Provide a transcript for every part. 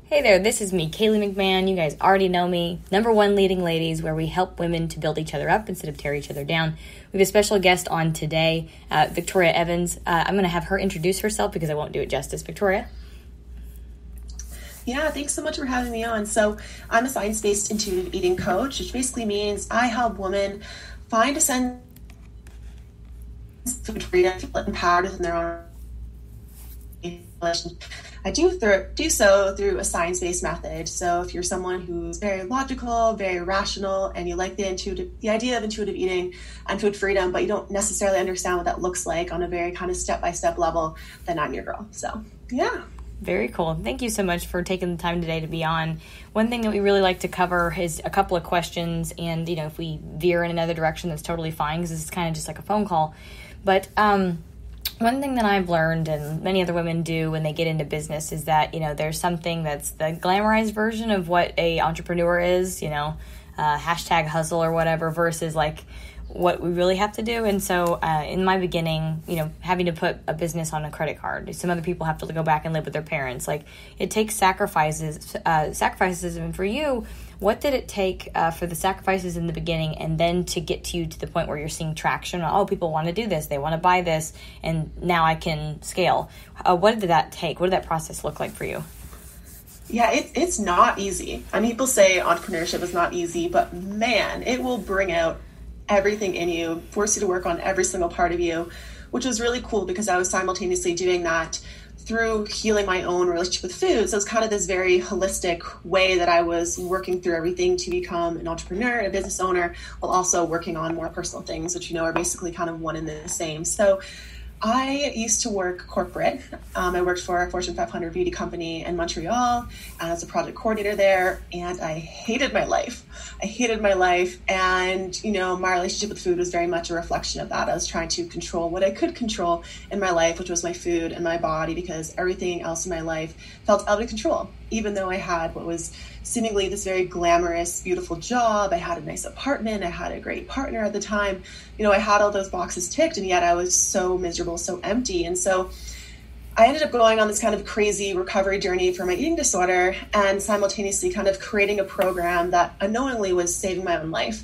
Hey there, this is me, Kaylee McMahon. You guys already know me. Number one Leading Ladies, where we help women to build each other up instead of tear each other down. We have a special guest on today, Victoria Evans. I'm going to have her introduce herself because I won't do it justice. Victoria? Yeah, thanks so much for having me on. So I'm a science-based intuitive eating coach, which basically means I help women find a sense of food freedom, feel empowered within their own. I do so through a science-based method. So if you're someone who's very logical, very rational, and you like the idea of intuitive eating and food freedom, but you don't necessarily understand what that looks like on a very kind of step-by-step level, then I'm your girl. So, yeah. Very cool. Thank you so much for taking the time today to be on. One thing that we really like to cover is a couple of questions, and, if we veer in another direction, that's totally fine, because this is kind of just like a phone call. But, one thing that I've learned, and many other women do when they get into business, is that, there's something that's the glamorized version of what a entrepreneur is, hashtag hustle or whatever, versus like what we really have to do. And so in my beginning, having to put a business on a credit card, some other people have to go back and live with their parents. Like, it takes sacrifices. And for you, what did it take for the sacrifices in the beginning, and then to get you to the point where you're seeing traction? Oh, people want to do this, they want to buy this, and now I can scale. What did that take? What did that process look like for you? Yeah, it's not easy. I mean, people say entrepreneurship is not easy, but man, it will bring out everything in you, force you to work on every single part of you, which was really cool because I was simultaneously doing that through healing my own relationship with food. So it's kind of this very holistic way that I was working through everything to become an entrepreneur and a business owner, while also working on more personal things, which, are basically kind of one and the same. So I used to work corporate. I worked for a Fortune 500 beauty company in Montreal as a project coordinator there, and I hated my life. And, my relationship with food was very much a reflection of that. I was trying to control what I could control in my life, which was my food and my body, because everything else in my life felt out of control. Even though I had what was seemingly this very glamorous, beautiful job, I had a nice apartment, I had a great partner at the time, I had all those boxes ticked, and yet I was so miserable, so empty. And so I ended up going on this kind of crazy recovery journey for my eating disorder, and simultaneously kind of creating a program that unknowingly was saving my own life.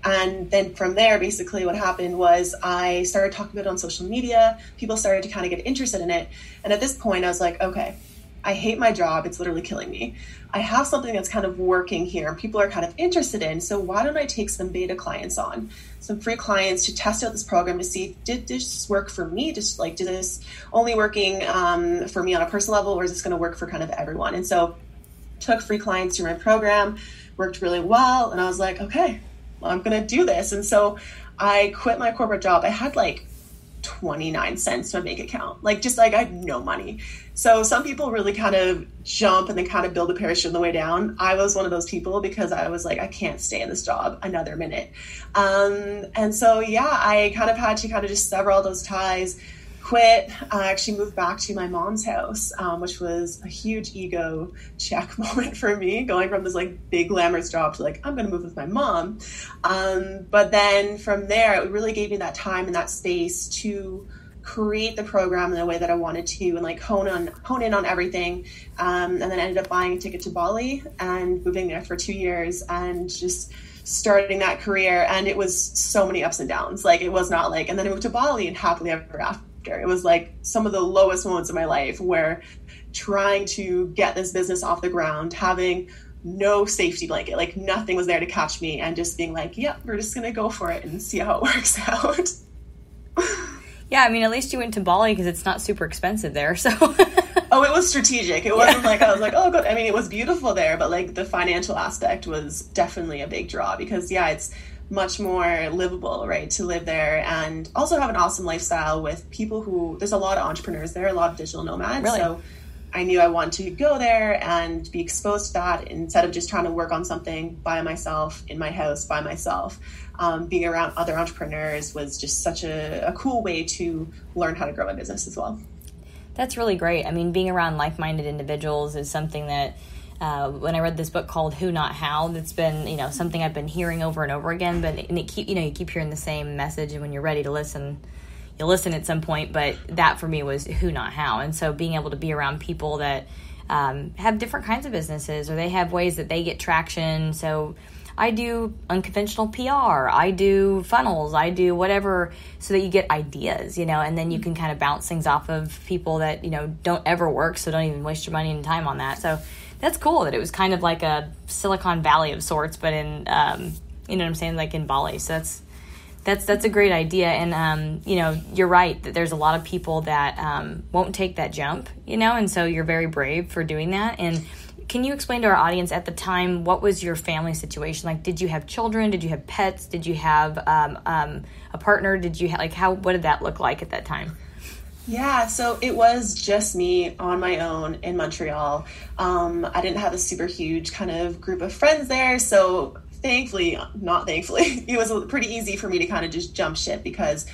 And then from there, basically what happened was I started talking about it on social media. People started to kind of get interested in it. And at this point, I was like, okay, I hate my job. It's literally killing me. I have something that's kind of working here. People are kind of interested in. So why don't I take some beta clients on, some free clients, to test out this program to see, did this work for me? Did this only working for me on a personal level, or is this going to work for kind of everyone? And so took free clients through my program, worked really well. And I was like, okay, well, I'm going to do this. And so I quit my corporate job. I had 29 cents to my bank account. I had no money. So some people really kind of jump and then kind of build a parachute on the way down. I was one of those people because I was like, I can't stay in this job another minute. And so, I kind of had to kind of just sever all those ties, quit. I actually moved back to my mom's house, which was a huge ego check moment for me, going from this big glamorous job to I'm going to move with my mom. But then from there, it really gave me that time and that space to create the program in the way that I wanted to, and hone in on everything. And then ended up buying a ticket to Bali and moving there for 2 years and just starting that career. And it was so many ups and downs. It was not and then I moved to Bali and happily ever after. It was some of the lowest moments of my life, where trying to get this business off the ground, having no safety blanket, nothing was there to catch me, and just being we're just going to go for it and see how it works out. Yeah, I mean, at least you went to Bali because it's not super expensive there, so. Oh, it was strategic. It wasn't I was oh, good. I mean, it was beautiful there, but the financial aspect was definitely a big draw because, it's much more livable, right, to live there, and also have an awesome lifestyle with people who, there's a lot of entrepreneurs there, a lot of digital nomads. Really? So I knew I wanted to go there and be exposed to that instead of just trying to work on something by myself in my house by myself. Being around other entrepreneurs was just such a cool way to learn how to grow my business as well. That's really great. I mean, being around like-minded individuals is something that when I read this book called Who Not How, that's been, something I've been hearing over and over again, you keep hearing the same message, and when you're ready to listen, you'll listen at some point, but that for me was Who Not How. And so being able to be around people that have different kinds of businesses, or they have ways that they get traction. So I do unconventional PR, I do funnels, I do whatever, so that you get ideas, and then you can kind of bounce things off of people that, don't ever work, so don't even waste your money and time on that. So that's cool that it was kind of like a Silicon Valley of sorts, but in, you know what I'm saying, like in Bali. So that's a great idea. And, you're right that there's a lot of people that won't take that jump, and so you're very brave for doing that. And can you explain to our audience at the time, what was your family situation? Like, did you have children? Did you have pets? Did you have a partner? Did you what did that look like at that time? Yeah, so it was just me on my own in Montreal. I didn't have a super huge kind of group of friends there. So not thankfully, it was pretty easy for me to kind of just jump ship because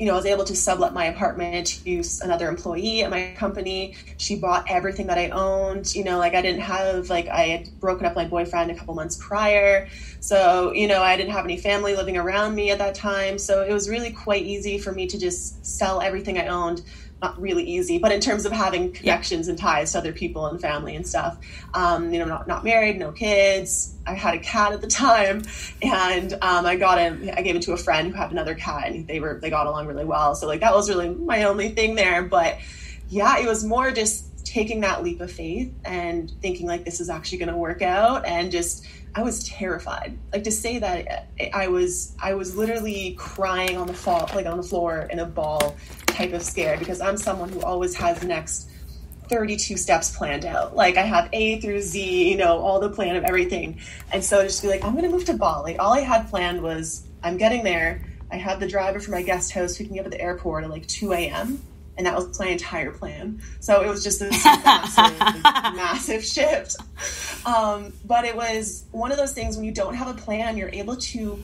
I was able to sublet my apartment to another employee at my company. She bought everything that I owned. I didn't have, I had broken up with my boyfriend a couple months prior. So, I didn't have any family living around me at that time. So it was really quite easy for me to just sell everything I owned. Not really easy, but in terms of having connections and ties to other people and family and stuff, not married, no kids. I had a cat at the time, and I gave it to a friend who had another cat, and they got along really well. So that was really my only thing there. But yeah, it was more just taking that leap of faith and thinking this is actually going to work out, and I was terrified. To say that I was literally crying on the floor in a ball, type of scared, because I'm someone who always has the next 32 steps planned out. I have A through Z, all the plan of everything. And so just be I'm going to move to Bali. All I had planned was I'm getting there. I had the driver from my guest house picking me up at the airport at 2 a.m. And that was my entire plan. So it was just this massive shift. But it was one of those things when you don't have a plan, you're able to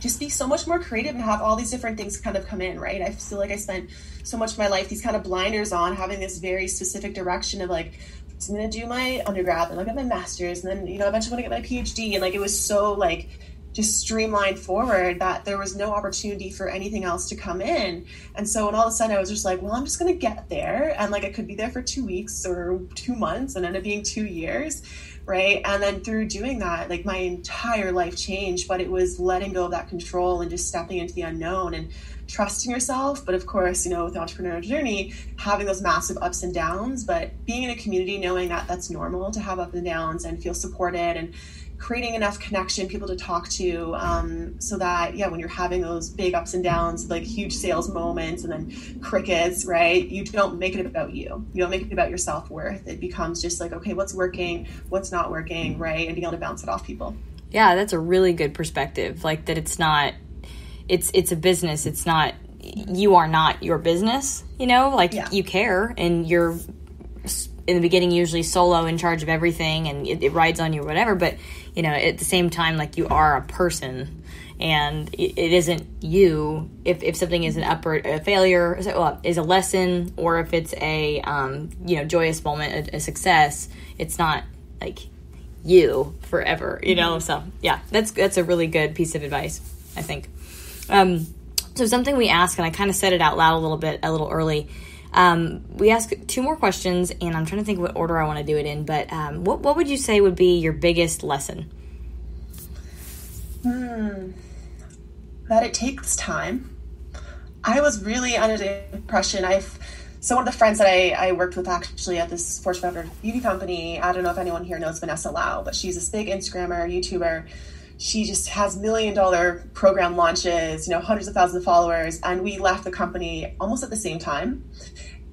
just be so much more creative and have all these different things kind of come in, right? I feel I spent so much of my life, these kind of blinders on, having this very specific direction of I'm going to do my undergrad and I'll get my master's and then, eventually I'm going to get my PhD. And it was so just streamlined forward that there was no opportunity for anything else to come in. And so when all of a sudden I was just well, I'm just going to get there. And I could be there for 2 weeks or 2 months and end up being 2 years. Right. And then through doing that, my entire life changed, but it was letting go of that control and just stepping into the unknown and trusting yourself. But of course, with the entrepreneurial journey, having those massive ups and downs, but being in a community, knowing that that's normal to have ups and downs and feel supported and creating enough connection, people to talk to, so that, when you're having those big ups and downs, huge sales moments and then crickets, right? You don't make it about you. You don't make it about your self-worth. It becomes just okay, what's working, what's not working, right? And being able to bounce it off people. Yeah, that's a really good perspective. That it's not, it's a business. It's not, you are not your business, You care and you're in the beginning usually solo in charge of everything and it rides on you or whatever, but at the same time you are a person and it isn't you if something is a failure is a lesson, or if it's a joyous moment, a success, it's not you forever, so yeah, that's a really good piece of advice, I think. So something we ask, and I kind of said it out loud a little early. We ask 2 more questions, and I'm trying to think what order I want to do it in, but what would you say would be your biggest lesson? That it takes time. I was really under the impression so one of the friends that I worked with actually at this Fortune 500 beauty company, I don't know if anyone here knows Vanessa Lau, but she's this big Instagrammer, YouTuber. She just has $1 million program launches, hundreds of thousands of followers. And we left the company almost at the same time.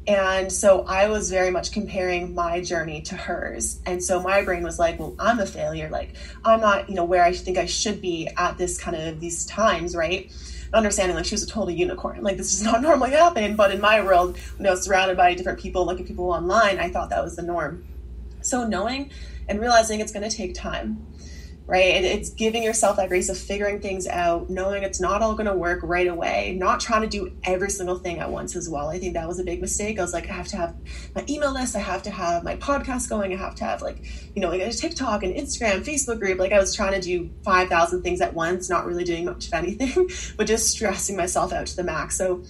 And so I was very much comparing my journey to hers. And so my brain was well, I'm a failure. I'm not, where I think I should be at this kind of these times, right? Understanding she was a total unicorn. This does not normally happen. But in my world, surrounded by different people, looking at people online, I thought that was the norm. So knowing and realizing it's going to take time. Right? It's giving yourself that grace of figuring things out, knowing it's not all going to work right away, not trying to do every single thing at once as well. I think that was a big mistake. I was I have to have my email list. I have to have my podcast going. I have to have a TikTok and Instagram, Facebook group. I was trying to do 5,000 things at once, not really doing much of anything, but just stressing myself out to the max. So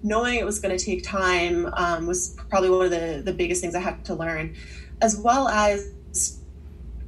knowing it was going to take time was probably one of the biggest things I had to learn. as well as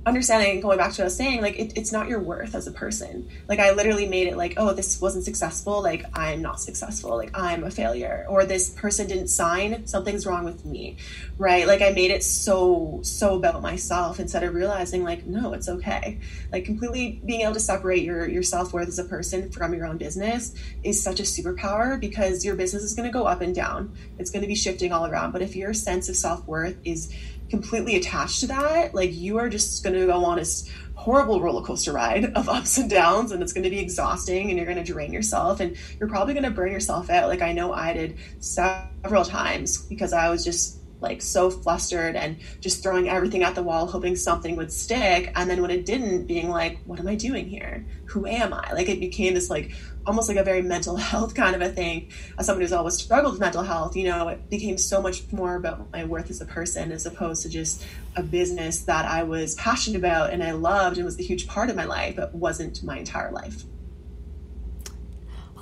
understanding, going back to what I was saying, like it's not your worth as a person. Like I literally made it like, oh, this wasn't successful, like I'm not successful, like I'm a failure, or this person didn't sign, something's wrong with me, right? Like I made it so about myself instead of realizing like, no, it's okay. Like completely being able to separate your self-worth as a person from your own business is such a superpower, because your business is going to go up and down. It's going to be shifting all around. But if your sense of self-worth is completely attached to that, like you are just going to go on this horrible roller coaster ride of ups and downs, and it's going to be exhausting, and you're going to drain yourself, and you're probably going to burn yourself out. Like I know I did several times, because I was just like so flustered and just throwing everything at the wall, hoping something would stick. And then when it didn't, being like, what am I doing here? Who am I? Like it became this like almost like a very mental health kind of a thing. As someone who's always struggled with mental health, you know, it became so much more about my worth as a person, as opposed to just a business that I was passionate about and I loved and was a huge part of my life, but wasn't my entire life.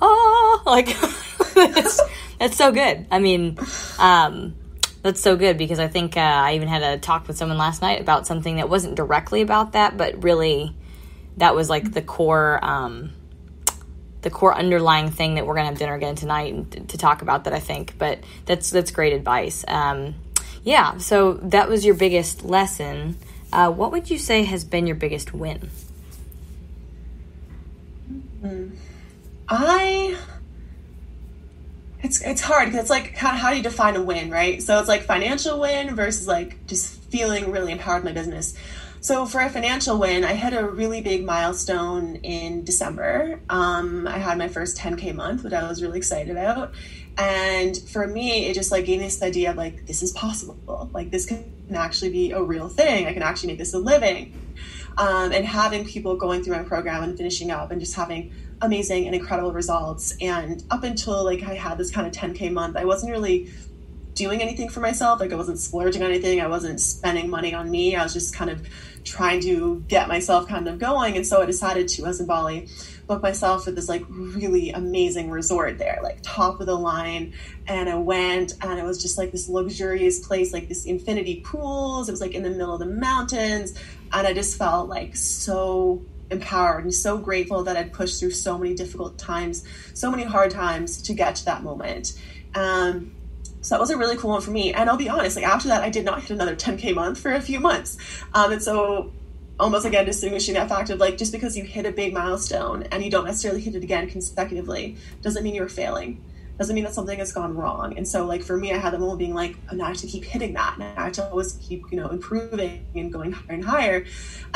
Oh, like that's so good. I mean, that's so good, because I think I even had a talk with someone last night about something that wasn't directly about that, but really that was like the core underlying thing that we're going to have dinner again tonight to talk about that, I think. But that's great advice. Yeah, so that was your biggest lesson. What would you say has been your biggest win? It's hard, because it's like, how do you define a win, right? So it's like financial win versus like just feeling really empowered in my business. So for a financial win, I hit a really big milestone in December. I had my first 10K month, which I was really excited about. And for me, it just like gave me this idea of like, this is possible. Like this can actually be a real thing. I can actually make this a living. And having people going through my program and finishing up and just having amazing and incredible results. And up until like I had this kind of 10K month, I wasn't really doing anything for myself. Like I wasn't splurging on anything. I wasn't spending money on me. I was just kind of trying to get myself kind of going. And so I decided to, I was in Bali, book myself for this like really amazing resort there, like top of the line. And I went, and it was just like this luxurious place, like this infinity pools. It was like in the middle of the mountains. And I just felt like so empowered and so grateful that I'd pushed through so many difficult times, so many hard times to get to that moment. So that was a really cool one for me. And I'll be honest, like after that, I did not hit another 10K month for a few months. And so almost again, distinguishing that fact of like, just because you hit a big milestone and you don't necessarily hit it again consecutively, doesn't mean you're failing. Doesn't mean that something has gone wrong. And so like for me, I had the moment being like, oh, now I have to keep hitting that. And I have to always keep, improving and going higher and higher.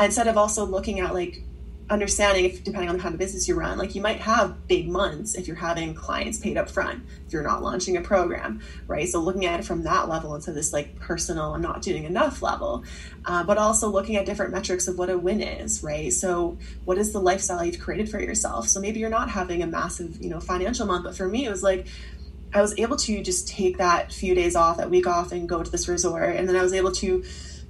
Instead of also looking at like, understanding, if depending on the kind of business you run, like you might have big months if you're having clients paid up front, if you're not launching a program, right? So looking at it from that level instead of this like personal, I'm not doing enough level, but also looking at different metrics of what a win is, right? So what is the lifestyle you've created for yourself? So maybe you're not having a massive, financial month, but for me, it was like, I was able to just take that few days off, that week off, and go to this resort. And then I was able to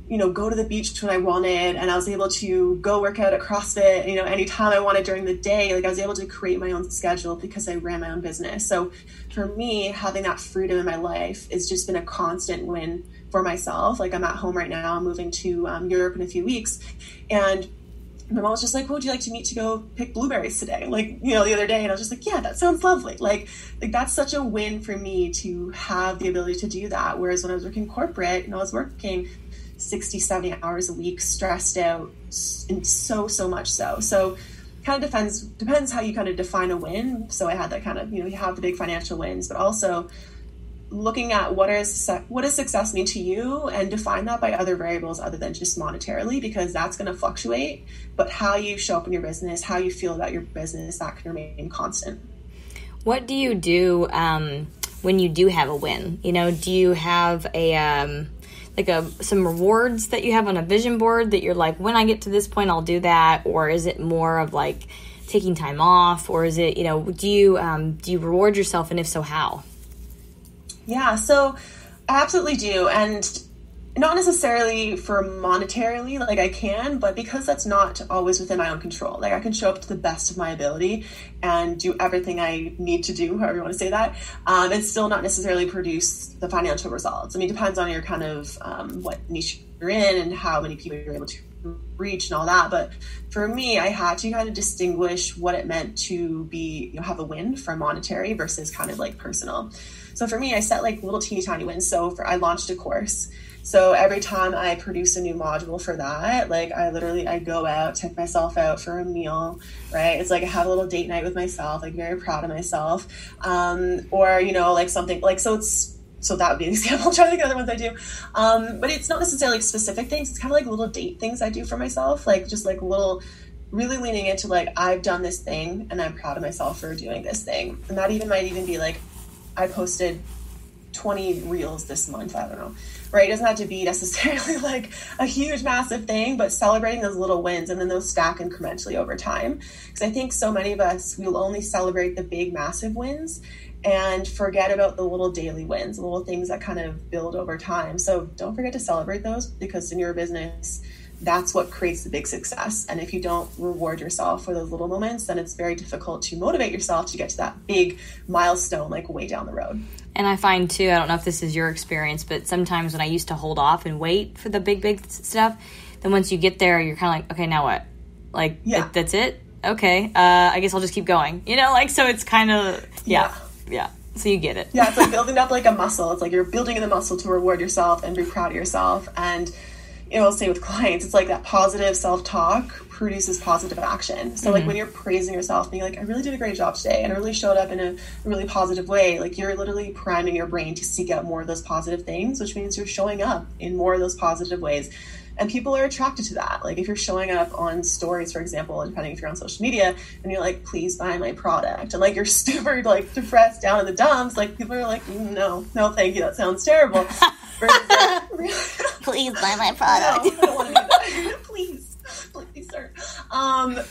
go to the beach when I wanted, and I was able to go work out at CrossFit, anytime I wanted during the day. Like I was able to create my own schedule because I ran my own business. So for me, having that freedom in my life has just been a constant win for myself. Like I'm at home right now, I'm moving to Europe in a few weeks. And my mom was just like, would you like to meet to go pick blueberries today? Like, the other day. And I was just like, yeah, that sounds lovely. Like that's such a win for me to have the ability to do that. Whereas when I was working corporate, I was working 60, 70 hours a week, stressed out, and so much so kind of depends how you kind of define a win. So I had that kind of, you have the big financial wins, but also looking at what does success mean to you, and define that by other variables other than just monetarily, because that's going to fluctuate. But how you show up in your business, how you feel about your business, that can remain constant. What do you do when you do have a win? Do you have some rewards that you have on a vision board that you're like, when I get to this point, I'll do that? Or is it more of like taking time off? Or is it, do you reward yourself? And if so, how? Yeah, so I absolutely do. And not necessarily for monetarily, like I can, but because that's not always within my own control. Like I can show up to the best of my ability and do everything I need to do, however you want to say that, and still not necessarily produce the financial results. I mean, it depends on your kind of what niche you're in and how many people you're able to reach and all that. But for me, I had to kind of distinguish what it meant to be, have a win from monetary versus kind of like personal. So for me, I set like little teeny tiny wins. So I launched a course. So every time I produce a new module for that, like I go out, take myself out for a meal, right? It's like I have a little date night with myself, like very proud of myself. Or, like something like, so that would be an example. I'm trying to think of other ones I do. But it's not necessarily like specific things. It's kind of like little date things I do for myself. Like just like little, really leaning into like, I've done this thing and I'm proud of myself for doing this thing. And that might even be like, I posted 20 reels this month. I don't know. Right? It doesn't have to be necessarily like a huge, massive thing, but celebrating those little wins and then those stack incrementally over time. Because I think so many of us, we'll only celebrate the big, massive wins and forget about the little daily wins, the little things that kind of build over time. So don't forget to celebrate those, because in your business, that's what creates the big success. And if you don't reward yourself for those little moments, then it's very difficult to motivate yourself to get to that big milestone, like way down the road. And I find too, I don't know if this is your experience, but sometimes when I used to hold off and wait for the big stuff, then once you get there, you're kind of like, okay, now what? Like, that's it? Okay. I guess I'll just keep going. So it's kind of, yeah. So you get it. Yeah, it's like building up like a muscle. It's like you're building the muscle to reward yourself and be proud of yourself. And I'll say with clients, it's like that positive self-talk produces positive action. So like when you're praising yourself, being like, I really did a great job today and I really showed up in a really positive way, like you're literally priming your brain to seek out more of those positive things, which means you're showing up in more of those positive ways. And people are attracted to that. Like if you're showing up on stories, for example, depending if you're on social media, and you're like, please buy my product, and like you're super like depressed, down in the dumps, like people are like, no, thank you, that sounds terrible. Please buy my product. No, I don't want to do that. Please, sir.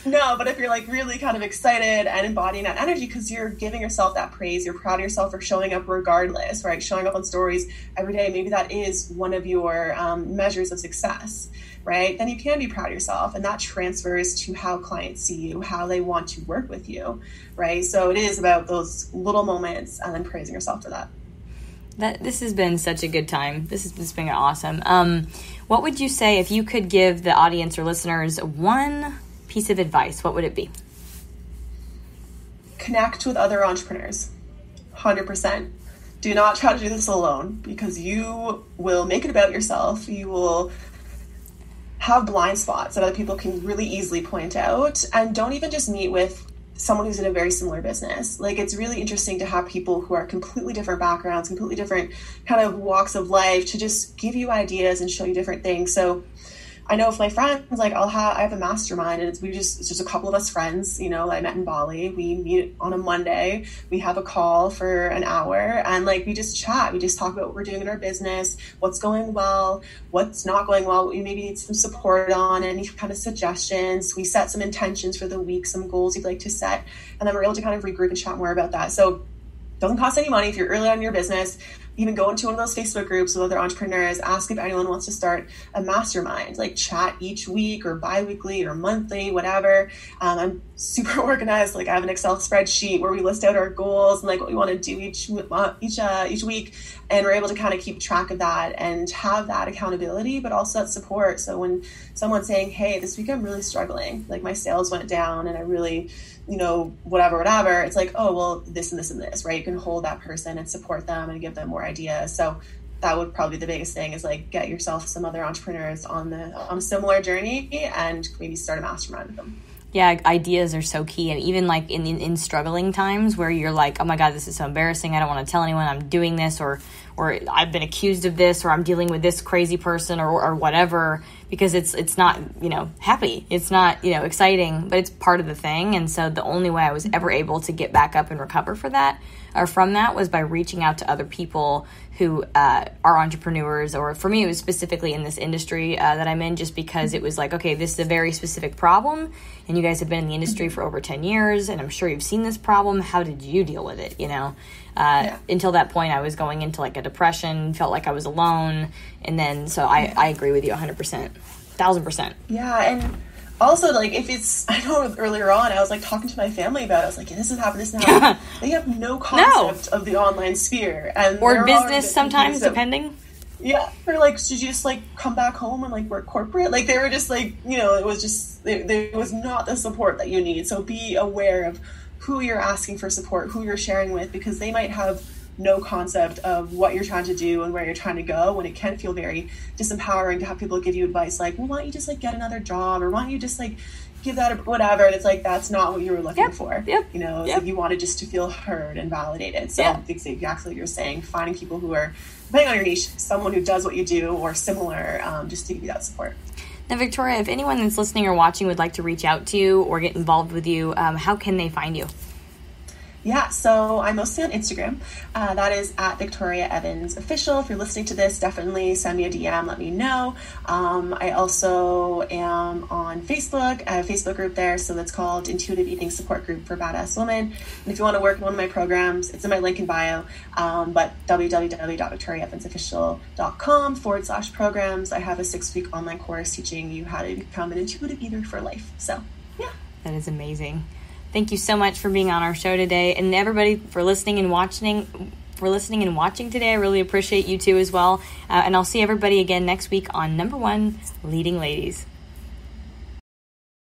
No, but if you're like really kind of excited and embodying that energy because you're giving yourself that praise, you're proud of yourself for showing up regardless, right? Showing up on stories every day, maybe that is one of your measures of success, right? Then you can be proud of yourself, and that transfers to how clients see you, how they want to work with you, right? So it is about those little moments and then praising yourself for that. This has been such a good time. This has been awesome. What would you say if you could give the audience or listeners one piece of advice? What would it be? Connect with other entrepreneurs. 100%. Do not try to do this alone, because you will make it about yourself. You will have blind spots that other people can really easily point out. And don't even just meet with someone who's in a very similar business. Like, it's really interesting to have people who are completely different backgrounds, completely different kind of walks of life, to just give you ideas and show you different things. So I know with my friends, like I have a mastermind, and it's just a couple of us friends, I met in Bali. We meet on a Monday, we have a call for an hour, and like, we just chat. We just talk about what we're doing in our business, what's going well, what's not going well, what we maybe need some support on, any kind of suggestions. We set some intentions for the week, some goals you'd like to set, and then we're able to kind of regroup and chat more about that. So it doesn't cost any money if you're early on in your business. Even go into one of those Facebook groups with other entrepreneurs, ask if anyone wants to start a mastermind, like chat each week or bi-weekly or monthly, whatever. I'm super organized. Like, I have an Excel spreadsheet where we list out our goals and like what we want to do each week. And we're able to kind of keep track of that and have that accountability, but also that support. So when someone's saying, hey, this week I'm really struggling, like my sales went down and I really, whatever, it's like, oh, well, this and this and this, right? You can hold that person and support them and give them more ideas. So that would probably be the biggest thing, is like, get yourself some other entrepreneurs on a similar journey and maybe start a mastermind with them. Yeah, ideas are so key. And even like in struggling times where you're like, oh my God, this is so embarrassing, I don't want to tell anyone I'm doing this, or I've been accused of this, or I'm dealing with this crazy person, or whatever, because it's not, happy. It's not, exciting, but it's part of the thing. And so the only way I was ever able to get back up and recover from from that was by reaching out to other people who are entrepreneurs, or for me, it was specifically in this industry that I'm in, just because it was like, okay, this is a very specific problem, and you guys have been in the industry for over 10 years, and I'm sure you've seen this problem. How did you deal with it, you know? Until that point, I was going into like a depression, felt like I was alone, and then, so I agree with you 100%, 1,000%. Yeah, and also, like, if it's, I know earlier on, I was, like, talking to my family about it. I was like, yeah, this is happening. They have no concept of the online sphere. And or business sometimes, depending. Yeah, or, like, should you just, like, come back home and, like, work corporate? Like, they were just, like, you know, it was just, there was not the support that you need. So be aware of who you're asking for support, who you're sharing with, because they might have no concept of what you're trying to do and where you're trying to go, and it can feel very disempowering to have people give you advice like, well, why don't you just like get another job, or why don't you just like give that a whatever, and it's like, that's not what you were looking for. You know, like you wanted just to feel heard and validated. So it's exactly what you're saying, finding people who are, depending on your niche, someone who does what you do or similar, just to give you that support. Now, Victoria, if anyone that's listening or watching would like to reach out to you or get involved with you, how can they find you? Yeah, so I'm mostly on Instagram. That is at Victoria Evans Official. If you're listening to this, definitely send me a DM, let me know. I also am on Facebook. I have a Facebook group there, so that's called Intuitive Eating Support Group for Badass Women. And if you want to work in one of my programs, it's in my link in bio, but www.victoriaevansofficial.com/programs. I have a 6-week online course teaching you how to become an intuitive eater for life. So, yeah. That is amazing. Thank you so much for being on our show today, and everybody for listening and watching today. I really appreciate you too as well. And I'll see everybody again next week on Number One Leading Ladies.